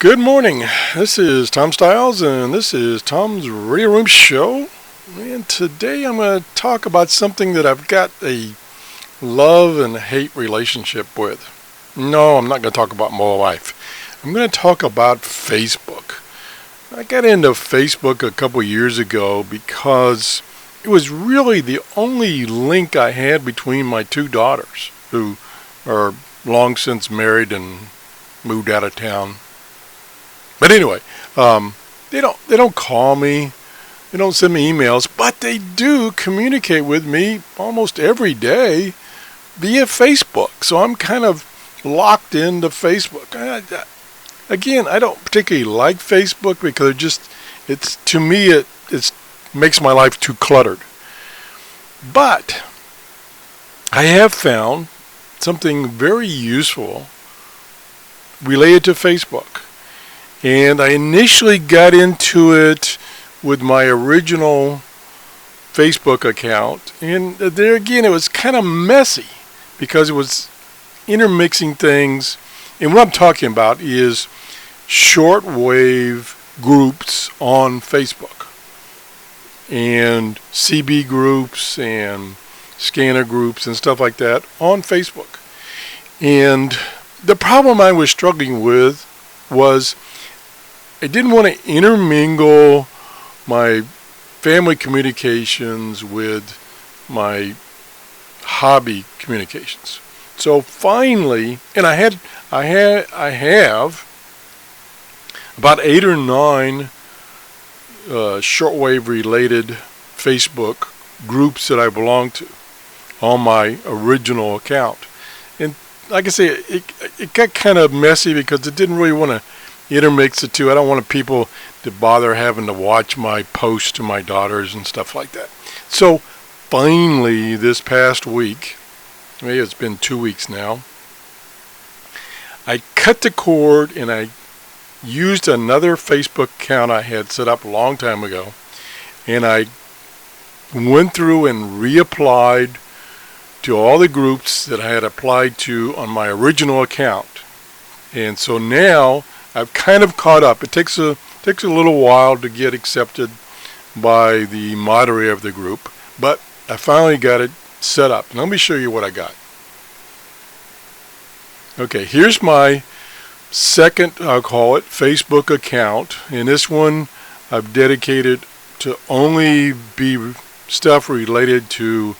Good morning. This is Tom Stiles, and this is Tom's Radio Room Show. And today I'm going to talk about something that I've got a love and hate relationship with. No, I'm not going to talk about my wife. I'm going to talk about Facebook. I got into Facebook a couple years ago because it was really the only link I had between my two daughters, who are long since married and moved out of town. But anyway, they don't call me, they don't send me emails, but they do communicate with me almost every day via Facebook. So I'm kind of locked into Facebook. Again, I don't particularly like Facebook because to me it makes my life too cluttered. But I have found something very useful related to Facebook. And I initially got into it with my original Facebook account. And there again, it was kind of messy because it was intermixing things. And what I'm talking about is shortwave groups on Facebook. And CB groups and scanner groups and stuff like that on Facebook. And the problem I was struggling with was I didn't want to intermingle my family communications with my hobby communications. So finally, and I have about 8 or 9 shortwave related Facebook groups that I belong to on my original account. And like I say, it got kind of messy because it didn't really want to intermix the two. I don't want people to bother having to watch my posts to my daughters and stuff like that. So finally, this past week, maybe it's been 2 weeks now, I cut the cord and I used another Facebook account I had set up a long time ago, and I went through and reapplied to all the groups that I had applied to on my original account. And so now I've kind of caught up. It takes a little while to get accepted by the moderator of the group, but I finally got it set up. And let me show you what I got. Okay, here's my second, I'll call it, Facebook account. And this one I've dedicated to only be stuff related to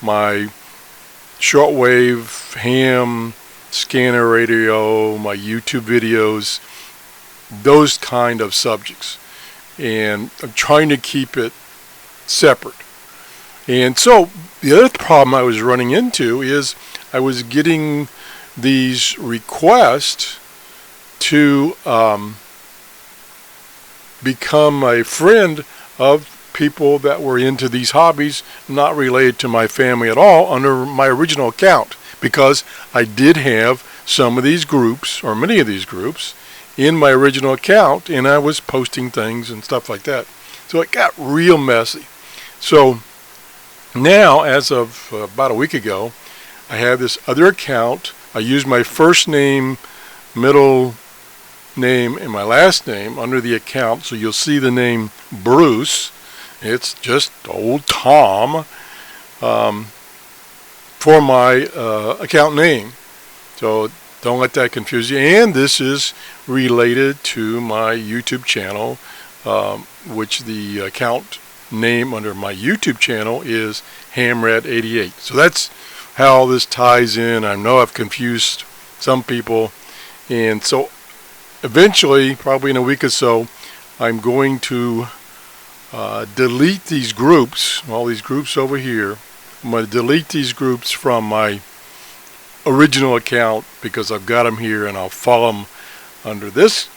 my shortwave, ham, scanner radio, my YouTube videos, those kind of subjects. And I'm trying to keep it separate. And so the other problem I was running into is I was getting these requests to become a friend of people that were into these hobbies not related to my family at all under my original account, because I did have some of these groups, or many of these groups, in my original account, and I was posting things and stuff like that. So it got real messy. So now, as of about a week ago, I have this other account. I use my first name, middle name, and my last name under the account. So you'll see the name Bruce. It's just old Tom for my account name. So don't let that confuse you. And this is related to my YouTube channel, which the account name under my YouTube channel is Hamrat88. So that's how this ties in. I know I've confused some people. And so eventually, probably in a week or so, I'm going to delete these groups, all these groups over here. I'm going to delete these groups from my original account because I've got them here, and I'll follow them under this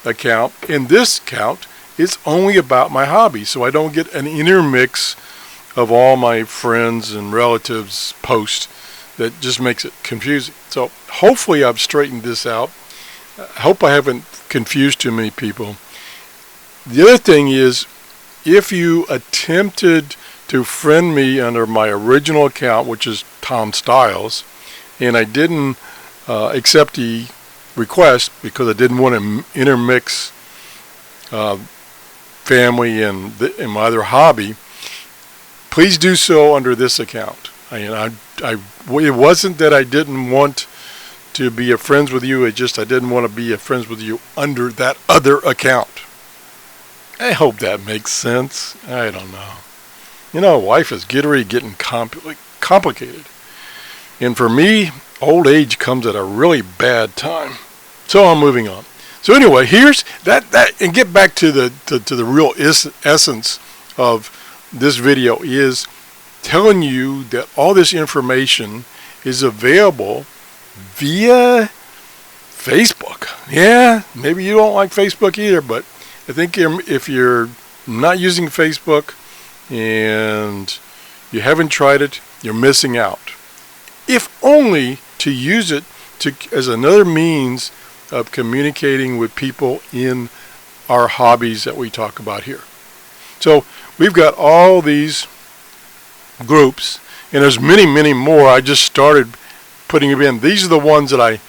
account. And this account is only about my hobby, so I don't get an intermix of all my friends and relatives' posts that just makes it confusing. So hopefully I've straightened this out. I hope I haven't confused too many people. The other thing is, if you attempted to friend me under my original account, which is Tom Stiles, and I didn't accept the request because I didn't want to intermix family and my other hobby, please do so under this account. It wasn't that I didn't want to be a friends with you. It's just I didn't want to be a friends with you under that other account. I hope that makes sense. I don't know. You know, life is getting complicated. And for me, old age comes at a really bad time. So I'm moving on. So anyway, here's that and get back to the real essence of this video is telling you that all this information is available via Facebook. Yeah, maybe you don't like Facebook either, but I think if you're not using Facebook and you haven't tried it, you're missing out. If only to use it as another means of communicating with people in our hobbies that we talk about here. So we've got all these groups, and there's many more. I just started putting them in. These are the ones that I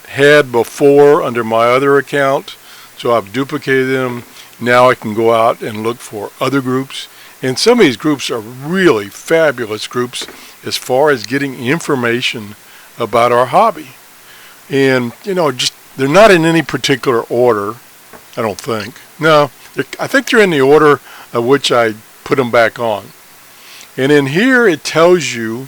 had before under my other account, so I've duplicated them. Now I can go out and look for other groups, and some of these groups are really fabulous groups as far as getting information about our hobby. And you know, just they're not in any particular order, I don't think. No, I think they're in the order of which I put them back on. And in here it tells you,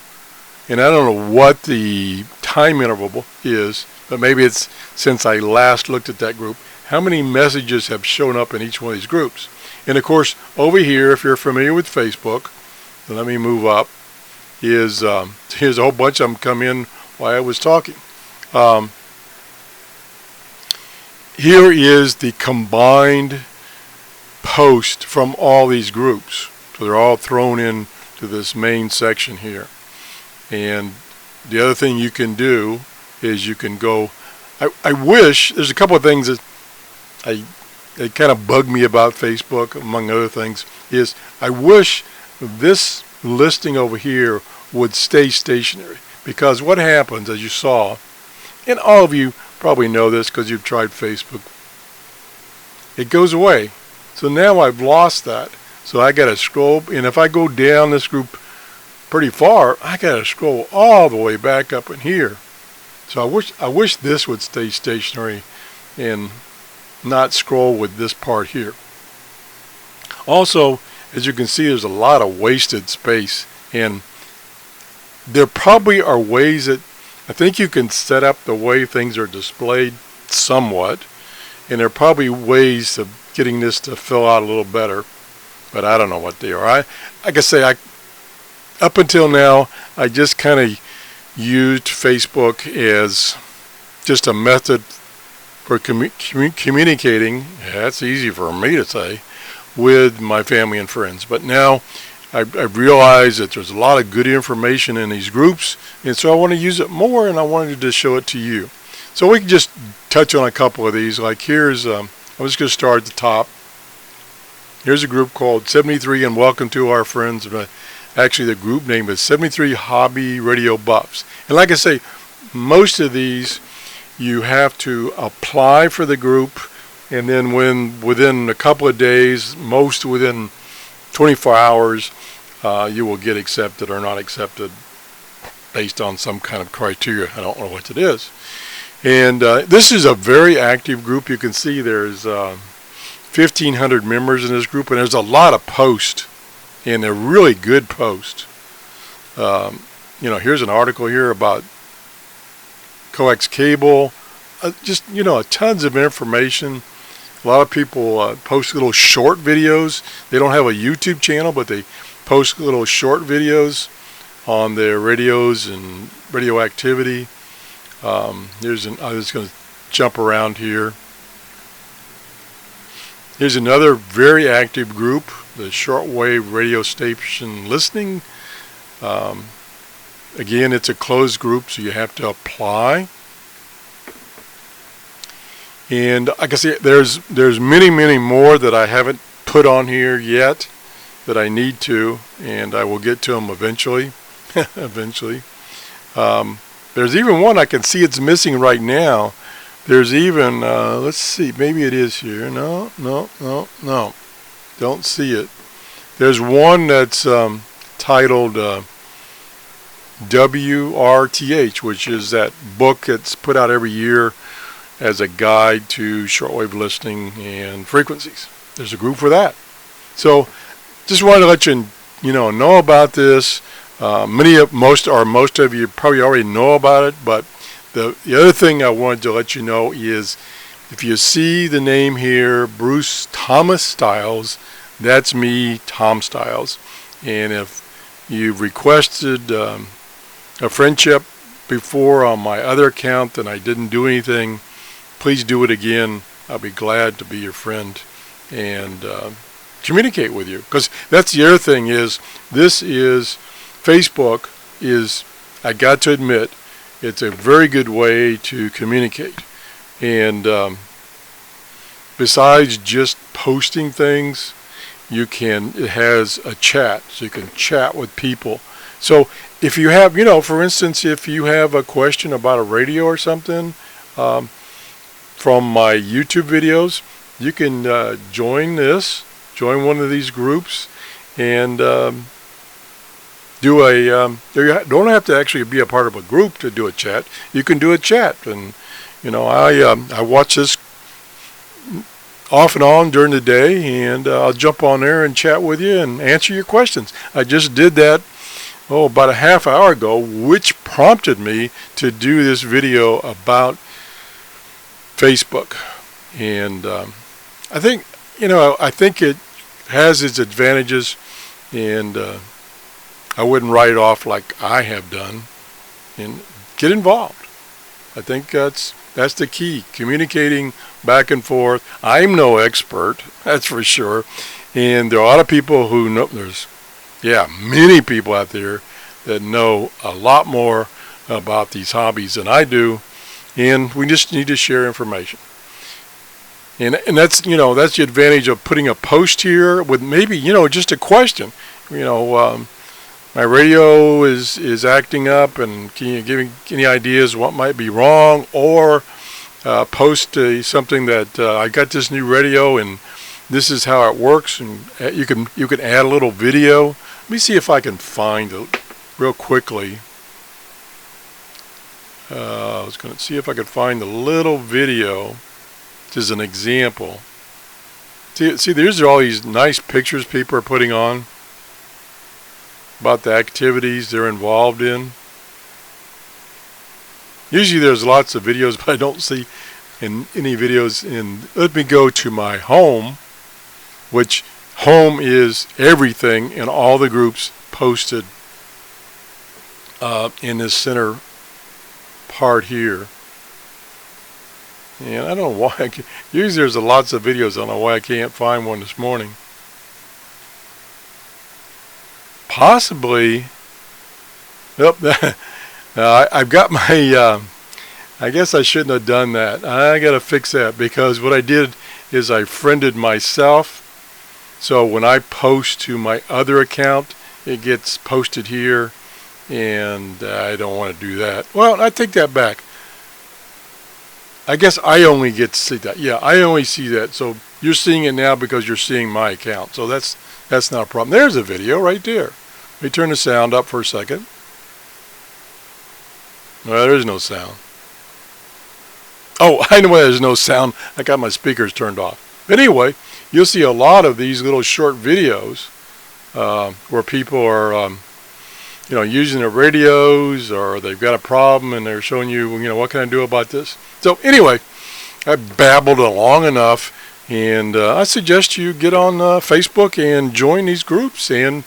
and I don't know what the time interval is, but maybe it's since I last looked at that group, how many messages have shown up in each one of these groups. And of course, over here, if you're familiar with Facebook, then let me move up, here's a whole bunch of them come in while I was talking. Here is the combined post from all these groups. So they're all thrown in to this main section here. And the other thing you can do is you can go, I wish, there's a couple of things that it kind of bugged me about Facebook, among other things, is I wish this listing over here would stay stationary. Because what happens, as you saw, and all of you probably know this because you've tried Facebook, it goes away. So now I've lost that. So I got to scroll, and if I go down this group pretty far, I got to scroll all the way back up in here. So I wish this would stay stationary and not scroll with this part here. Also, as you can see, there's a lot of wasted space, and there probably are ways that I think you can set up the way things are displayed somewhat, and there are probably ways of getting this to fill out a little better, but I don't know what they are. Like I say, up until now, I just kind of used Facebook as just a method for communicating, that's easy for me to say, with my family and friends. But now I've realized that there's a lot of good information in these groups, and so I want to use it more, and I wanted to show it to you. So we can just touch on a couple of these. Like here's, I'm just going to start at the top. Here's a group called 73 and Welcome to Our Friends. Actually, the group name is 73 Hobby Radio Buffs. And like I say, most of these you have to apply for the group, and then within a couple of days, most within 24 hours, you will get accepted or not accepted based on some kind of criteria. I don't know what it is. And this is a very active group. You can see there's 1,500 members in this group, and there's a lot of posts, and they're really good posts. You know, here's an article here about coax cable, just, you know, tons of information. A lot of people post little short videos. They don't have a YouTube channel, but they post little short videos on their radios and radioactivity. I'm just going to jump around here. Here's another very active group, the shortwave radio station listening. Again, it's a closed group, so you have to apply. And like I say, there's many more that I haven't put on here yet that I need to, and I will get to them eventually. Eventually. There's even one I can see it's missing right now. There's even, let's see, maybe it is here. No, don't see it. There's one that's titled WRTH, which is that book that's put out every year as a guide to shortwave listening and frequencies. There's a group for that. So just wanted to let you know about this. Most of you probably already know about it, but the other thing I wanted to let you know is if you see the name here, Bruce Thomas Stiles, that's me, Tom Stiles. And if you've requested a friendship before on my other account and I didn't do anything, please do it again. I'll be glad to be your friend and communicate with you. Because that's the other thing is, Facebook is, I got to admit, it's a very good way to communicate. And besides just posting things, it has a chat, so you can chat with people. So if you have, for instance, if you have a question about a radio or something from my YouTube videos, you can join one of these groups and do a, you don't have to actually be a part of a group to do a chat. You can do a chat. And, I watch this off and on during the day, and I'll jump on there and chat with you and answer your questions. I just did that, about a half hour ago, which prompted me to do this video about Facebook. And I think it has its advantages, and I wouldn't write it off like I have done. And get involved. I think that's the key. Communicating back and forth. I'm no expert, that's for sure. And there are a lot of people who know. There's, many people out there that know a lot more about these hobbies than I do. And we just need to share information. And that's that's the advantage of putting a post here with maybe just a question. My radio is acting up, and can you give me any ideas what might be wrong? Or post something that I got this new radio and this is how it works, and you can add a little video. Let me see if I can find it real quickly. I was going to see if I could find a little video as an example. See, there's all these nice pictures people are putting on about the activities they're involved in. Usually there's lots of videos, but I don't see any videos let me go to my home, which home is everything and all the groups posted in this center part here. And I don't know why. Usually there's lots of videos. I don't know why I can't find one this morning. Possibly. Yep. I've got my. I guess I shouldn't have done that. I got to fix that, because what I did is I friended myself. So when I post to my other account, it gets posted here, and I don't want to do that. Well, I take that back. I guess I only get to see that. Yeah, I only see that. So you're seeing it now because you're seeing my account. So that's not a problem. There's a video right there. Let me turn the sound up for a second. Well, there's no sound. Oh, I know why there's no sound. I got my speakers turned off. But anyway, you'll see a lot of these little short videos where people are, using their radios, or they've got a problem and they're showing you, what can I do about this? So anyway, I babbled long enough, and I suggest you get on Facebook and join these groups, and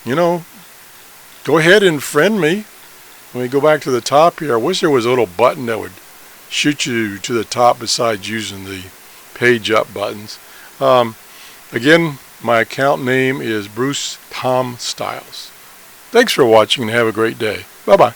go ahead and friend me. Let me go back to the top here. I wish there was a little button that would shoot you to the top besides using the page up buttons. Again, my account name is Bruce Tom Stiles. Thanks for watching and have a great day. Bye-bye.